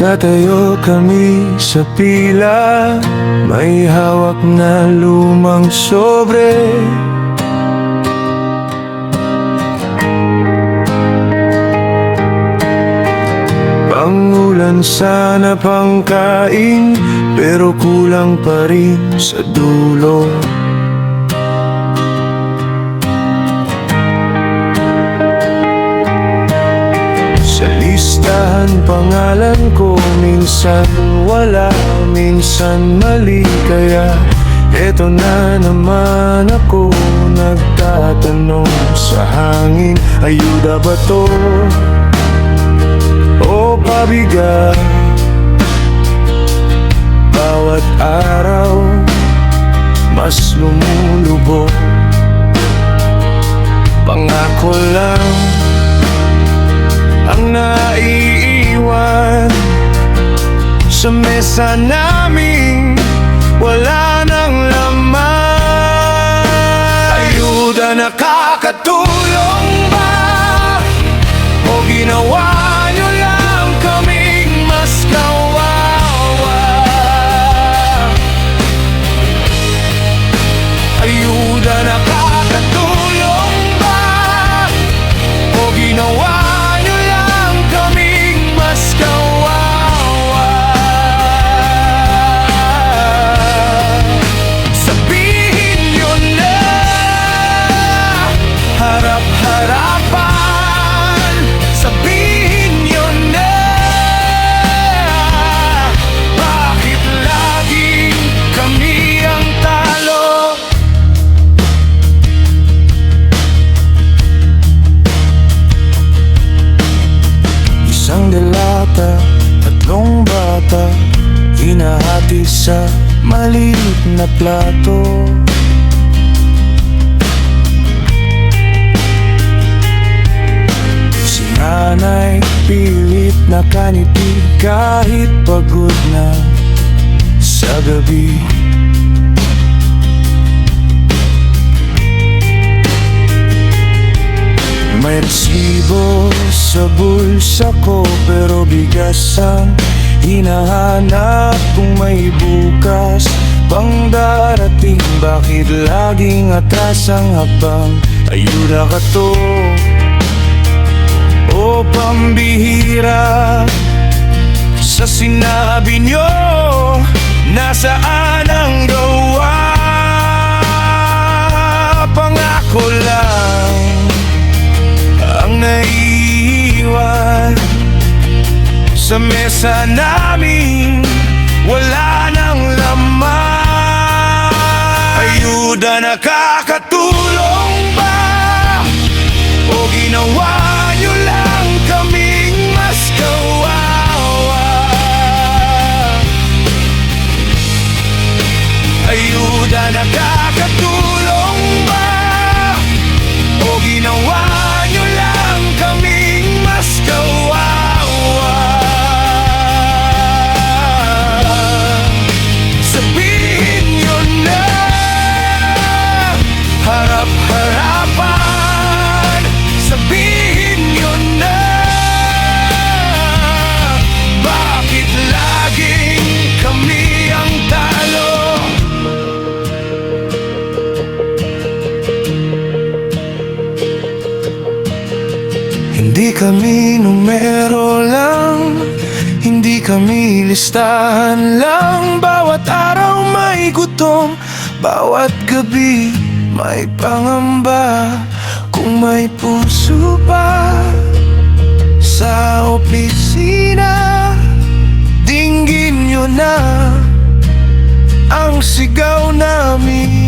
Nakatayo kami sa pila, may hawak na lumang sobre. Pangulan sana pangkain, pero kulang pa rin sa dulo. Sa listahan pangalan ko, minsan wala, minsan mali. Kaya eto na naman ako, nagtatanong sa hangin, ayuda ba to o pabigat? Bawat araw mas lumulubog, pangako lang ang naiiwan sa mesa namin, wala nang laman. Ayuda, nakakatulong ba o ginawa nyo lang kaming mas kawawa? Ayuda, nakakatulong ba o ginawa tatlong bata, hinahati sa maliit na plato. Si nanay pilit nakangiti kahit pagod na sa gabi. May resibo sa bulsa ko, pero bigas ang hinahanap kung may bukas pang darating. Bakit laging atras ang hakbang? Ayuda ka to o pambihira? Sa sinabi nyo, nasaan ang gawa? Pangako lang ang naiiwan sa mesa namin, wala nang laman. Ayuda, nakakatulong ba o ginawa nyo lang kaming mas kawawa? Ayuda, nakakatulong ba o ginawa nyo lang kaming mas kawawa? Sabihin nyo na, harap-harapan. Sabihin nyo na, bakit laging kami ang talo? Hindi kami numero lang, hindi kami listahan lang. Bawat araw may gutom, bawat gabi may pangamba. Kung may puso pa sa opisina, dinggin nyo na ang sigaw namin.